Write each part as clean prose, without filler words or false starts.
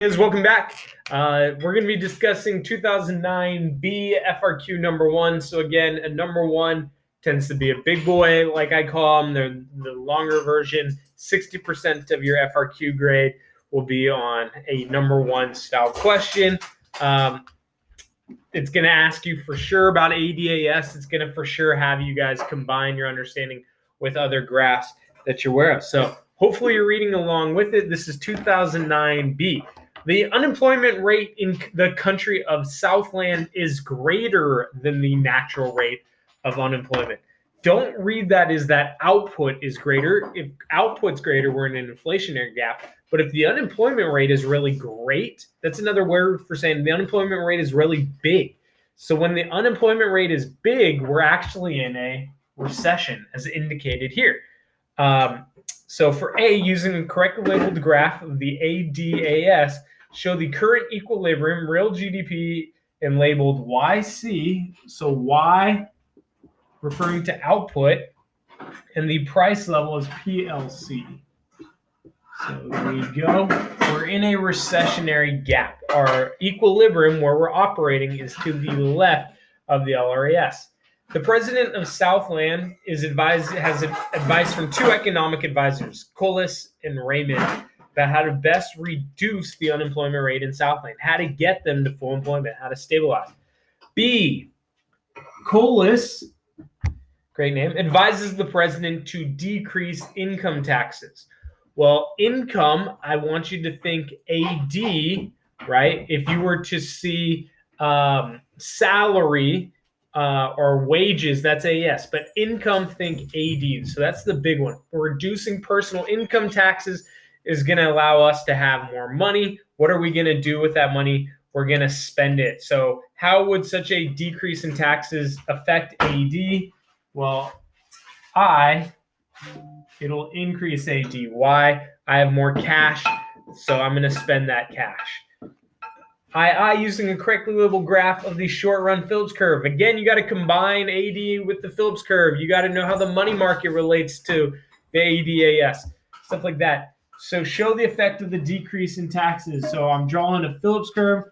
Guys, welcome back. We're going to be discussing 2009 B FRQ number one. So again, a number one tends to be a big boy, like I call them. They're the longer version. 60% of your FRQ grade will be on a number one style question. It's going to ask you for sure about ADAS. It's going to for sure have you guys combine your understanding with other graphs that you're aware of. So hopefully you're reading along with it. This is 2009 B. The unemployment rate in the country of Southland is greater than the natural rate of unemployment. Don't read that as that output is greater. If output's greater, we're in an inflationary gap. But if the unemployment rate is really great, that's another word for saying the unemployment rate is really big. So when the unemployment rate is big, we're actually in a recession, as indicated here. So for A, using a correctly labeled graph of the ADAS, show the current equilibrium, real GDP, and labeled YC. So Y referring to output, and the price level is PLC. So there we go. We're in a recessionary gap. Our equilibrium, where we're operating, is to the left of the LRAS. The president of Southland has advice from two economic advisors, Colas and Raymond, about how to best reduce the unemployment rate in Southland, how to get them to full employment, how to stabilize. B, Colas, great name, advises the president to decrease income taxes. Well, income, I want you to think AD, right? If you were to see salary or wages, that's AS. But income, think AD. So that's the big one. Reducing personal income taxes is going to allow us to have more money. What are we going to do with that money? We're going to spend it. So how would such a decrease in taxes affect AD? Well, it'll increase AD. Why? I have more cash, so I'm going to spend that cash. Using a correctly labeled graph of the short run Phillips curve. Again, you got to combine AD with the Phillips curve. You got to know how the money market relates to the ADAS, stuff like that. So show the effect of the decrease in taxes. So I'm drawing a Phillips curve.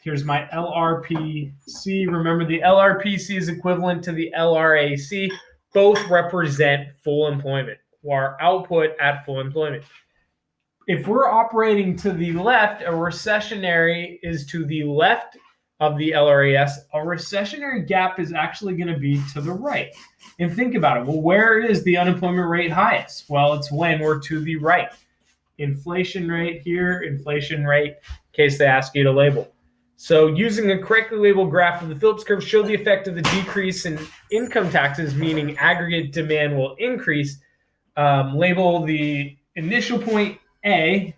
Here's my LRPC. Remember, the LRPC is equivalent to the LRAC. Both represent full employment, or output at full employment. If we're operating to the left, a recessionary is to the left of the LRAS. A recessionary gap is actually going to be to the right. And think about it. Well, where is the unemployment rate highest? Well, it's when we're to the right. Inflation rate here, inflation rate, in case they ask you to label. So using a correctly labeled graph of the Phillips curve, show the effect of the decrease in income taxes, meaning aggregate demand will increase. Label the initial point A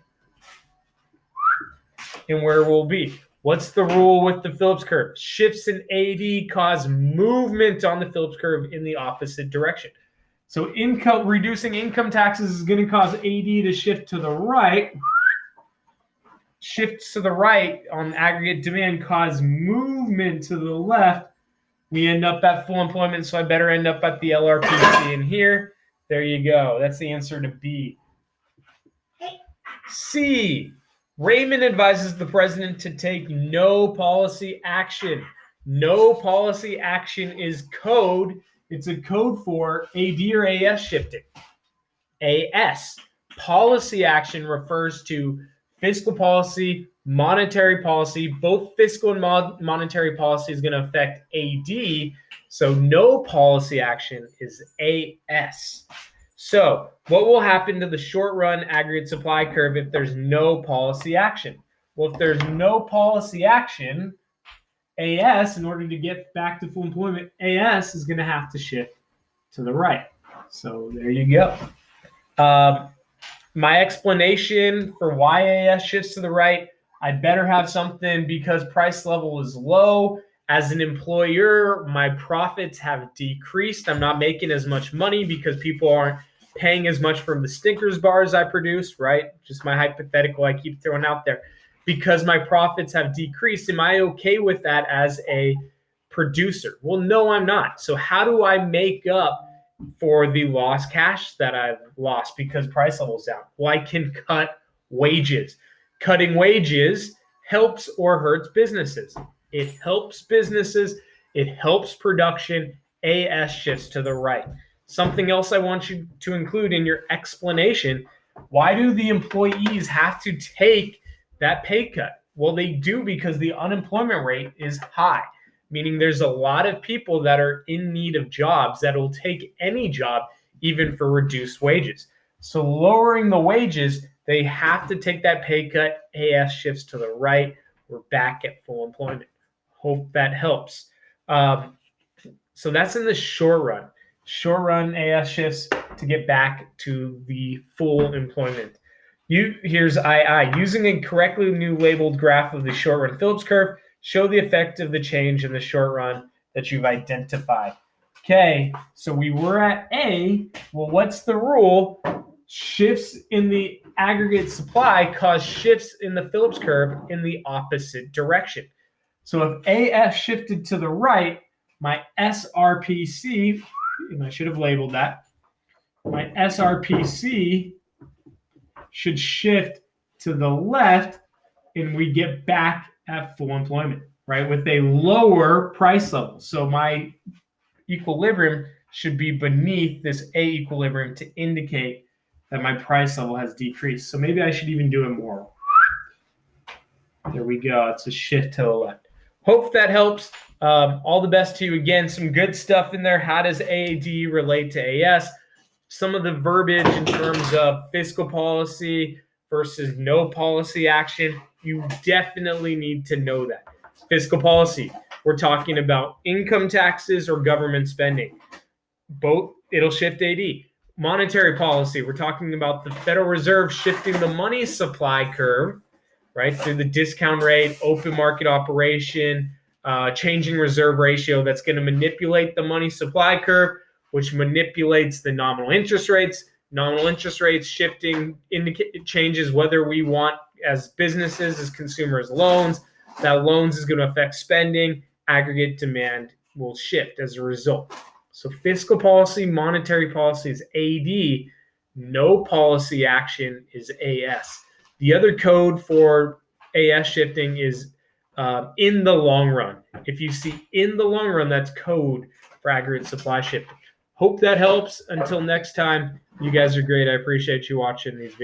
and where we'll be. What's the rule with the Phillips curve? Shifts in AD cause movement on the Phillips curve in the opposite direction. So reducing income taxes is going to cause AD to shift to the right. Shifts to the right on aggregate demand cause movement to the left. We end up at full employment, so I better end up at the LRPC in here. There you go. That's the answer to B. C, Raymond advises the president to take no policy action. No policy action is code. It's a code for AD or AS shifting. AS. Policy action refers to fiscal policy, monetary policy. Both fiscal and monetary policy is going to affect AD. So no policy action is AS. So what will happen to the short run aggregate supply curve if there's no policy action? Well, if there's no policy action, AS, in order to get back to full employment, AS is going to have to shift to the right. So there you go. My explanation for why AS shifts to the right, I better have something because price level is low. As an employer, my profits have decreased. I'm not making as much money because people aren't paying as much for the Snickers bars I produce, right? Just my hypothetical I keep throwing out there. Because my profits have decreased, am I okay with that as a producer? Well, no, I'm not. So how do I make up for the lost cash that I've lost because price level's down? Well, I can cut wages. Cutting wages helps or hurts businesses. It helps businesses. It helps production. AS shifts to the right. Something else I want you to include in your explanation: why do the employees have to take that pay cut? Well, they do because the unemployment rate is high, meaning there's a lot of people that are in need of jobs that will take any job, even for reduced wages. So lowering the wages, they have to take that pay cut. AS shifts to the right. We're back at full employment. Hope that helps. So that's in the short run. Short run, AS shifts to get back to the full employment. Here's II. Using a correctly new labeled graph of the short run Phillips curve, show the effect of the change in the short run that you've identified. Okay, so we were at A. Well, what's the rule? Shifts in the aggregate supply cause shifts in the Phillips curve in the opposite direction. So if AS shifted to the right, my SRPC, and I should have labeled that, my SRPC should shift to the left, and we get back at full employment, right, with a lower price level. So my equilibrium should be beneath this A equilibrium to indicate that my price level has decreased. So maybe I should even do it more. There we go. It's a shift to the left. Hope that helps. All the best to you. Again, some good stuff in there. How does AD relate to AS? Some of the verbiage in terms of fiscal policy versus no policy action, you definitely need to know that. Fiscal policy, we're talking about income taxes or government spending. Both, it'll shift AD. Monetary policy, we're talking about the Federal Reserve shifting the money supply curve, right, through the discount rate, open market operation, changing reserve ratio that's going to manipulate the money supply curve, which manipulates the nominal interest rates. Nominal interest rates shifting changes whether we want, as businesses, as consumers, loans. That loans is going to affect spending. Aggregate demand will shift as a result. So fiscal policy, monetary policy is AD. No policy action is AS. The other code for AS shifting is in the long run. If you see in the long run, that's code for aggregate supply shifting. Hope that helps. Until next time, you guys are great. I appreciate you watching these videos.